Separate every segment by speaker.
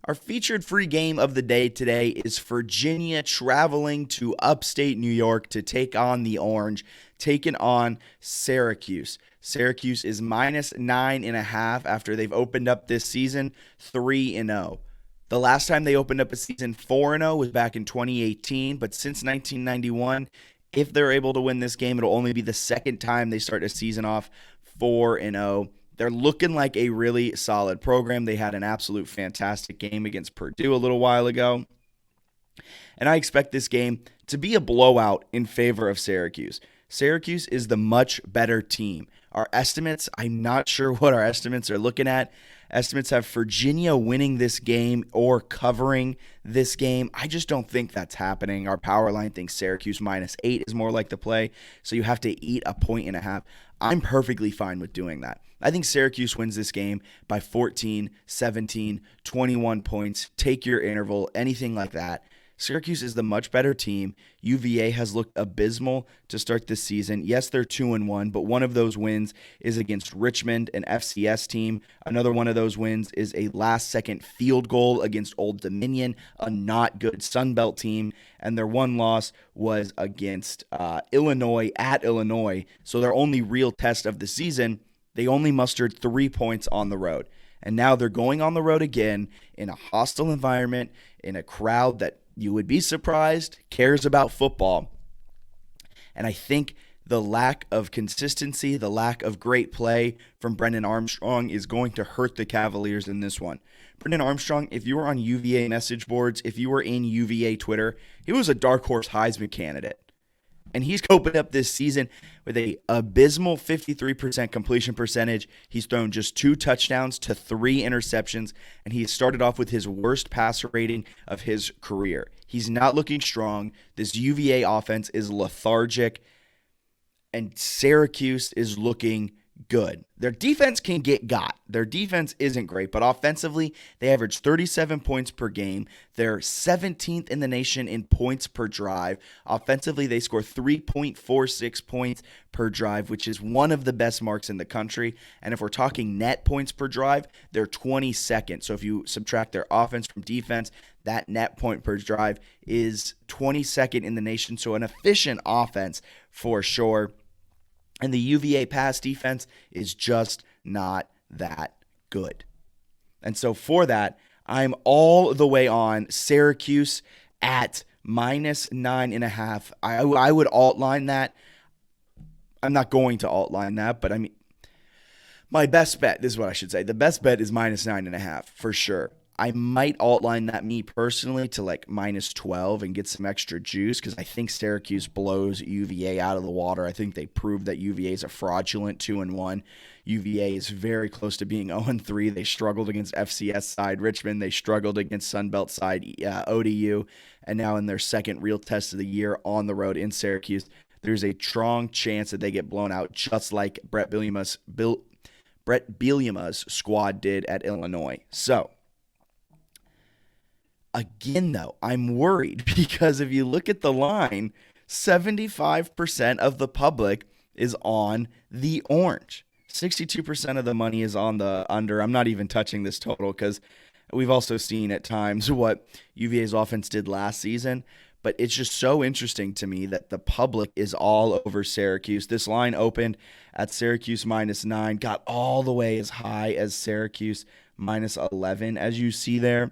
Speaker 1: Our featured free game of the day today is Virginia traveling to upstate New York to take on the Orange, taking on Syracuse. Syracuse is minus 9.5 after they've opened up this season 3-0. The last time they opened up a season 4-0 was back in 2018, but since 1991, if they're able to win this game, it'll only be the second time they start a season off 4-0. They're looking like a really solid program. They had an absolute fantastic game against Purdue a little while ago. And I expect this game to be a blowout in favor of Syracuse. Syracuse is the much better team. Our estimates, I'm not sure what our estimates are looking at. Estimates have Virginia winning this game or covering this game. I just don't think that's happening. Our power line thinks Syracuse -8 is more like the play, so you have to eat a 1.5. I'm perfectly fine with doing that. I think Syracuse wins this game by 14, 17, 21 points. Take your interval, anything like that. Syracuse is the much better team. UVA has looked abysmal to start this season. Yes, they're 2-1, but one of those wins is against Richmond, an FCS team. Another one of those wins is a last-second field goal against Old Dominion, a not good Sun Belt team. And their one loss was against Illinois at Illinois. So their only real test of the season, they only mustered 3 points on the road. And now they're going on the road again in a hostile environment, in a crowd that you would be surprised cares about football. And I think the lack of consistency, the lack of great play from Brennan Armstrong is going to hurt the Cavaliers in this one. Brennan Armstrong, if you were on UVA message boards, if you were in UVA Twitter, he was a dark horse Heisman candidate. And he's opened up this season with a abysmal 53% completion percentage. He's thrown just 2 touchdowns to 3 interceptions, and he started off with his worst passer rating of his career. He's not looking strong. This UVA offense is lethargic, and Syracuse is looking good. Their defense can get got. Their defense isn't great, but offensively, they average 37 points per game. They're 17th in the nation in points per drive. Offensively, they score 3.46 points per drive, which is one of the best marks in the country. And if we're talking net points per drive, they're 22nd. So if you subtract their offense from defense, that net point per drive is 22nd in the nation. So an efficient offense for sure. And the UVA pass defense is just not that good. And so for that, I'm all the way on Syracuse at -9.5. I would alt-line that. I'm not going to alt-line that, but I mean, my best bet, this is what I should say. The best bet is -9.5 for sure. I might outline that me personally to like -12 and get some extra juice because I think Syracuse blows UVA out of the water. I think they proved that UVA is a fraudulent 2-1. UVA is very close to being 0-3. They struggled against FCS side Richmond. They struggled against Sunbelt side ODU. And now in their second real test of the year on the road in Syracuse, there's a strong chance that they get blown out just like Brett Bielema's squad did at Illinois. So, again, though, I'm worried because if you look at the line, 75% of the public is on the Orange. 62% of the money is on the under. I'm not even touching this total because we've also seen at times what UVA's offense did last season. But it's just so interesting to me that the public is all over Syracuse. This line opened at Syracuse -9, got all the way as high as Syracuse -11, as you see there.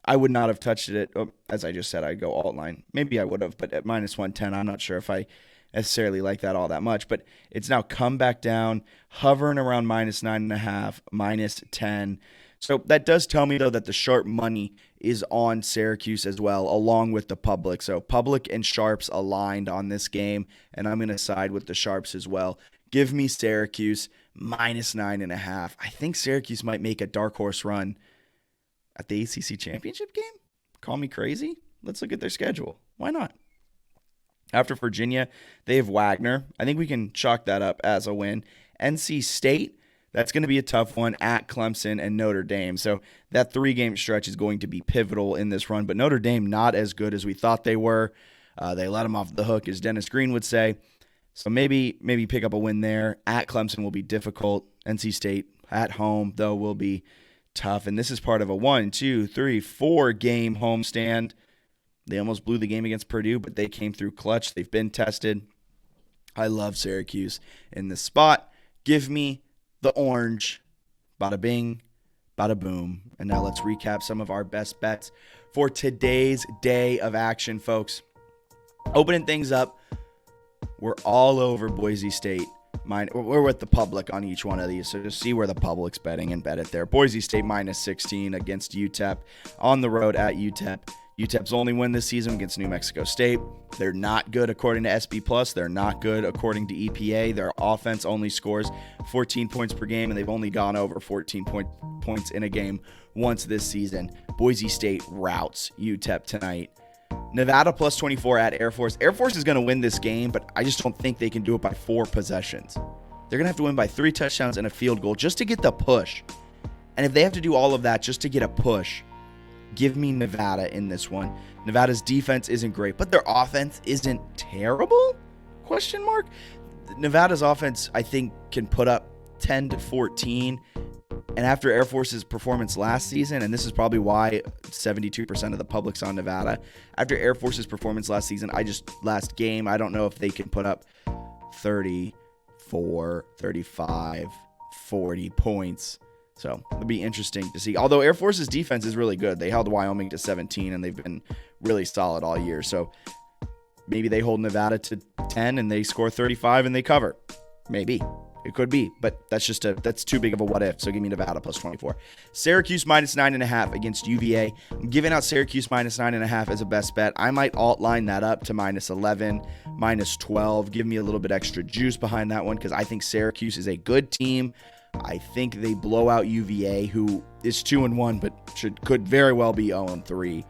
Speaker 1: I would not have touched it. As I just said, I'd go alt line. Maybe I would have, but at -110, I'm not sure if I necessarily like that all that much. But it's now come back down, hovering around -9.5, -10. So that does tell me, though, that the sharp money is on Syracuse as well, along with the public. So public and sharps aligned on this game, and I'm going to side with the sharps as well. Give me Syracuse -9.5. I think Syracuse might make a dark horse run at the ACC championship game? Call me crazy? Let's look at their schedule. Why not? After Virginia, they have Wagner. I think we can chalk that up as a win. NC State, that's going to be a tough one at Clemson and Notre Dame. So that 3-game stretch is going to be pivotal in this run. But Notre Dame not as good as we thought they were. They let them off the hook, as Dennis Green would say. So maybe pick up a win there. At Clemson will be difficult. NC State at home, though, will be tough. And this is part of a 1, 2, 3, 4 game homestand. They almost blew the game against Purdue, but they came through clutch. They've been tested. I love Syracuse in this spot. Give me the orange. Bada bing, bada boom. And now let's recap some of our best bets for today's day of action, folks. Opening things up, we're all over Boise State. We're with the public on each one of these, so just see where the public's betting and bet it there. Boise State minus 16 against UTEP on the road at UTEP. UTEP's only win this season against New Mexico State. They're not good according to SB+. They're not good according to EPA. Their offense only scores 14 points per game, and they've only gone over 14 points in a game once this season. Boise State routs UTEP tonight. Nevada plus 24 at Air Force. Air Force is going to win this game, but I just don't think they can do it by 4 possessions. They're going to have to win by 3 touchdowns and a field goal just to get the push. And if they have to do all of that just to get a push, give me Nevada in this one. Nevada's defense isn't great, but their offense isn't terrible? Question mark. Nevada's offense, I think, can put up 10 to 14. And after Air Force's performance last season, and this is probably why 72% of the public's on Nevada, after Air Force's performance last season, last game, I don't know if they can put up 34, 35, 40 points. So it'll be interesting to see. Although Air Force's defense is really good. They held Wyoming to 17, and they've been really solid all year. So maybe they hold Nevada to 10, and they score 35, and they cover. Maybe. It could be, but that's too big of a what if. So give me Nevada plus 24. Syracuse minus 9.5 against UVA. I'm giving out Syracuse minus 9.5 as a best bet. I might alt line that up to minus 11, minus 12. Give me a little bit extra juice behind that one because I think Syracuse is a good team. I think they blow out UVA, who is 2-1, but could very well be 0-3.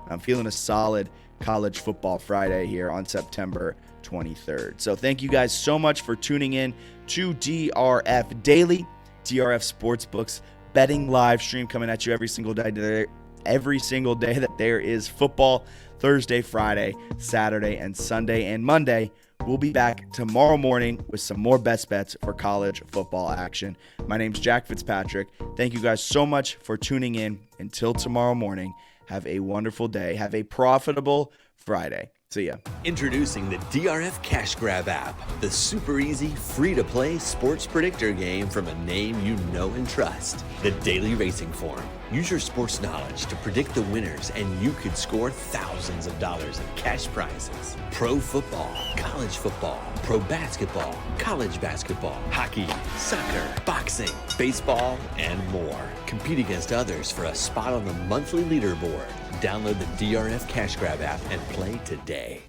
Speaker 1: I'm feeling a solid college football Friday here on September 23rd. So thank you guys so much for tuning in to DRF Daily, DRF Sportsbook's betting live stream coming at you every single day that there is football. Thursday, Friday, Saturday, and Sunday, and Monday. We'll be back tomorrow morning with some more best bets for college football action. My name's Jack Fitzpatrick. Thank you guys so much for tuning in. Until tomorrow morning, have a wonderful day. Have a profitable Friday. See ya.
Speaker 2: Introducing the DRF Cash Grab app, the super easy, free-to-play sports predictor game from a name you know and trust, the Daily Racing Form. Use your sports knowledge to predict the winners, and you could score thousands of dollars in cash prizes. Pro football, college football, pro basketball, college basketball, hockey, soccer, boxing, baseball, and more. Compete against others for a spot on the monthly leaderboard. Download the DRF Cash Grab app and play today.